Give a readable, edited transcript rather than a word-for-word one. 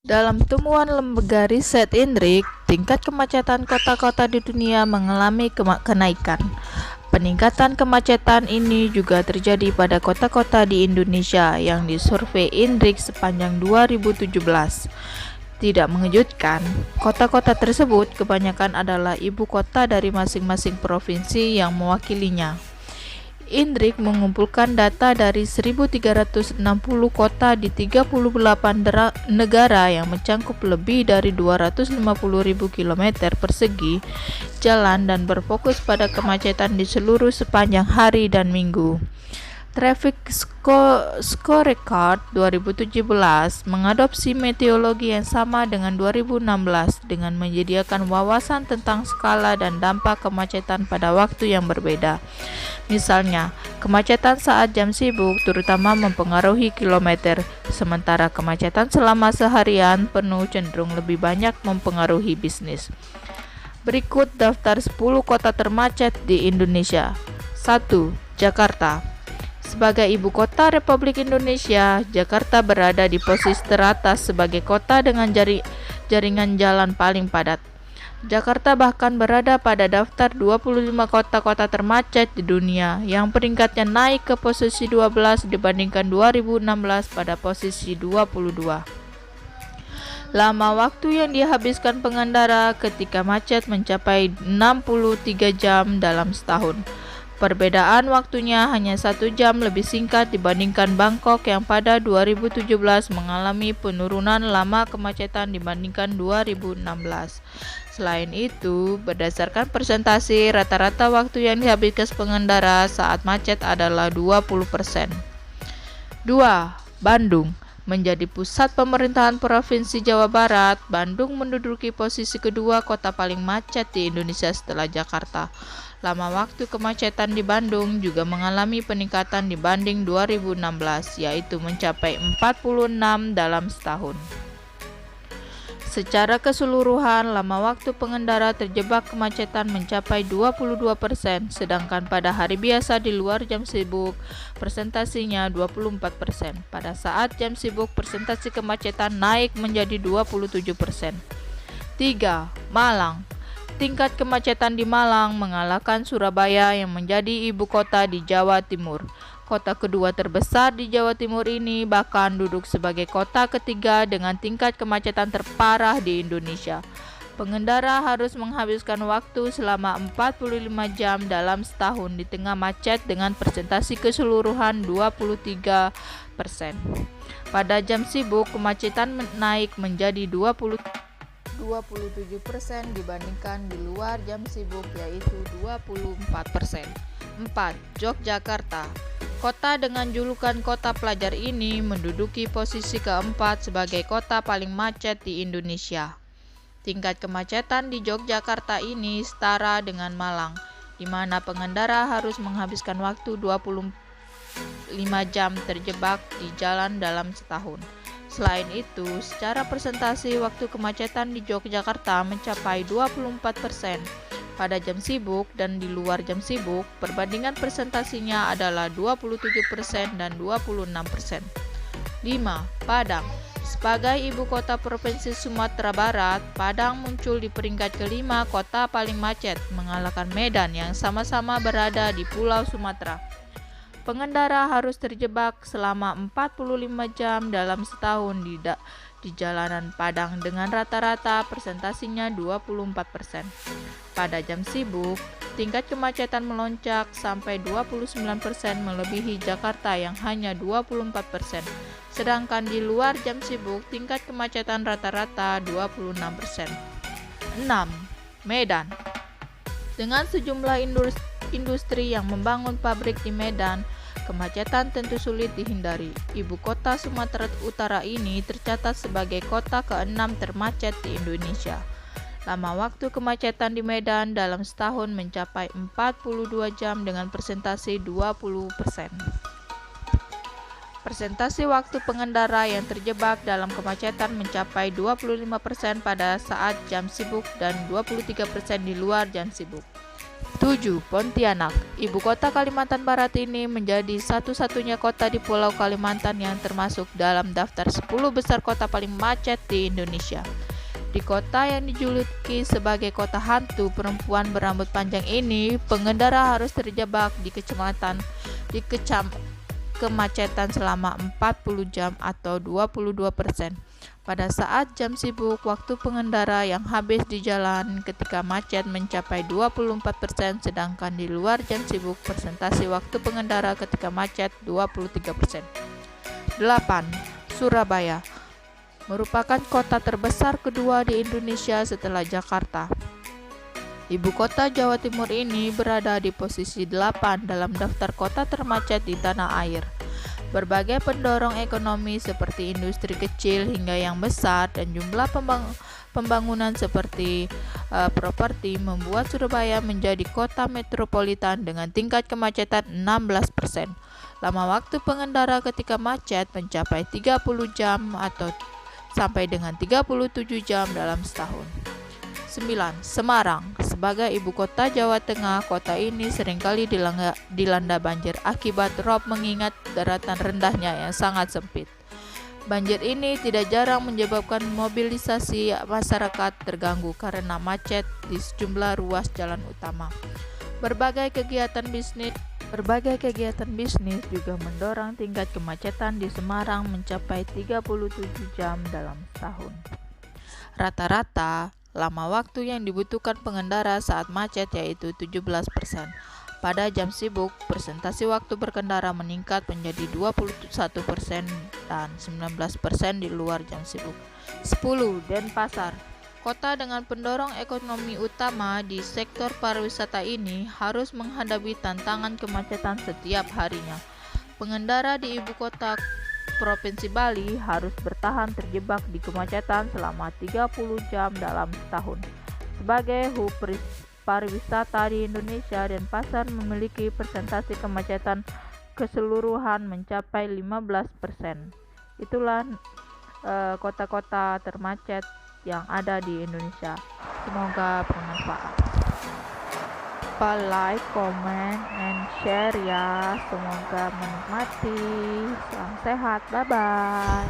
Dalam temuan lembaga riset INRIC, tingkat kemacetan kota-kota di dunia mengalami kenaikan. Peningkatan kemacetan ini juga terjadi pada kota-kota di Indonesia yang disurvei INRIC sepanjang 2017. Tidak mengejutkan, kota-kota tersebut kebanyakan adalah ibu kota dari masing-masing provinsi yang mewakilinya. INRIC mengumpulkan data dari 1.360 kota di 38 negara yang mencakup lebih dari 250.000 km persegi jalan dan berfokus pada kemacetan di seluruh sepanjang hari dan minggu. Traffic Scorecard 2017 mengadopsi metodologi yang sama dengan 2016 dengan menyediakan wawasan tentang skala dan dampak kemacetan pada waktu yang berbeda. Misalnya, kemacetan saat jam sibuk terutama mempengaruhi kilometer, sementara kemacetan selama seharian penuh cenderung lebih banyak mempengaruhi bisnis. Berikut daftar 10 kota termacet di Indonesia. 1. Jakarta. Sebagai ibu kota Republik Indonesia, Jakarta berada di posisi teratas sebagai kota dengan jaringan jalan paling padat. Jakarta bahkan berada pada daftar 25 kota-kota termacet di dunia, yang peringkatnya naik ke posisi 12 dibandingkan 2016 pada posisi 22. Lama waktu yang dihabiskan pengendara ketika macet mencapai 63 jam dalam setahun. Perbedaan waktunya hanya 1 jam lebih singkat dibandingkan Bangkok yang pada 2017 mengalami penurunan lama kemacetan dibandingkan 2016. Selain itu, berdasarkan presentasi, rata-rata waktu yang dihabiskan pengendara saat macet adalah 20%. 2. Bandung. Menjadi pusat pemerintahan Provinsi Jawa Barat, Bandung menduduki posisi kedua kota paling macet di Indonesia setelah Jakarta. Lama waktu kemacetan di Bandung juga mengalami peningkatan dibanding 2016, yaitu mencapai 46 dalam setahun. Secara keseluruhan, lama waktu pengendara terjebak kemacetan mencapai 22%, sedangkan pada hari biasa di luar jam sibuk, persentasinya 24%. Pada saat jam sibuk, persentase kemacetan naik menjadi 27%. 3. Malang. Tingkat kemacetan di Malang mengalahkan Surabaya yang menjadi ibu kota di Jawa Timur. Kota kedua terbesar di Jawa Timur ini bahkan duduk sebagai kota ketiga dengan tingkat kemacetan terparah di Indonesia. Pengendara harus menghabiskan waktu selama 45 jam dalam setahun di tengah macet dengan persentase keseluruhan 23%. Pada jam sibuk, kemacetan naik menjadi 27% dibandingkan di luar jam sibuk, yaitu 24%. 4. Yogyakarta. Kota dengan julukan kota pelajar ini menduduki posisi keempat sebagai kota paling macet di Indonesia. Tingkat kemacetan di Yogyakarta ini setara dengan Malang, di mana pengendara harus menghabiskan waktu 25 jam terjebak di jalan dalam setahun. Selain itu, secara persentase waktu kemacetan di Yogyakarta mencapai 24% pada jam sibuk dan di luar jam sibuk. Perbandingan presentasinya adalah 27% dan 26%. 5. Padang. Sebagai ibu kota Provinsi Sumatera Barat, Padang muncul di peringkat kelima kota paling macet, mengalahkan Medan yang sama-sama berada di Pulau Sumatera. Pengendara harus terjebak selama 45 jam dalam setahun di jalanan Padang dengan rata-rata persentasinya 24%. Pada jam sibuk, tingkat kemacetan melonjak sampai 29% melebihi Jakarta yang hanya 24%. Sedangkan di luar jam sibuk, tingkat kemacetan rata-rata 26%. 6. Medan. Dengan sejumlah industri yang membangun pabrik di Medan, kemacetan tentu sulit dihindari. Ibu kota Sumatera Utara ini tercatat sebagai kota ke-6 termacet di Indonesia. Lama waktu kemacetan di Medan dalam setahun mencapai 42 jam dengan persentase 20%. Persentase waktu pengendara yang terjebak dalam kemacetan mencapai 25% pada saat jam sibuk dan 23% di luar jam sibuk. 7. Pontianak. Ibu kota Kalimantan Barat ini menjadi satu-satunya kota di Pulau Kalimantan yang termasuk dalam daftar 10 besar kota paling macet di Indonesia. Di kota yang dijuluki sebagai kota hantu perempuan berambut panjang ini, pengendara harus terjebak di kemacetan selama 40 jam atau 22%. Pada saat jam sibuk, waktu pengendara yang habis di jalan ketika macet mencapai 24%, sedangkan di luar jam sibuk persentase waktu pengendara ketika macet 23%. 8. Surabaya merupakan kota terbesar kedua di Indonesia setelah Jakarta. Ibu kota Jawa Timur ini berada di posisi 8 dalam daftar kota termacet di tanah air. Berbagai pendorong ekonomi seperti industri kecil hingga yang besar dan jumlah pembangunan seperti properti membuat Surabaya menjadi kota metropolitan dengan tingkat kemacetan 16%. Lama waktu pengendara ketika macet mencapai 30 jam atau sampai dengan 37 jam dalam setahun. 9. Semarang. Sebagai ibu kota Jawa Tengah, kota ini seringkali dilanda banjir akibat rob mengingat daratan rendahnya yang sangat sempit. Banjir ini tidak jarang menyebabkan mobilisasi masyarakat terganggu karena macet di sejumlah ruas jalan utama. Berbagai kegiatan bisnis juga mendorong tingkat kemacetan di Semarang mencapai 37 jam dalam setahun. Rata-rata lama waktu yang dibutuhkan pengendara saat macet yaitu 17%. Pada jam sibuk, persentase waktu berkendara meningkat menjadi 21% dan 19% di luar jam sibuk. 10. Denpasar. Kota dengan pendorong ekonomi utama di sektor pariwisata ini harus menghadapi tantangan kemacetan setiap harinya. Pengendara di ibu kota Provinsi Bali harus bertahan terjebak di kemacetan selama 30 jam dalam setahun. Sebagai hub pariwisata di Indonesia, Denpasar memiliki persentase kemacetan keseluruhan mencapai 15%. Itulah kota-kota termacet yang ada di Indonesia. Semoga bermanfaat. Like, comment, and share ya. Semoga menikmati. Salam sehat. Bye-bye.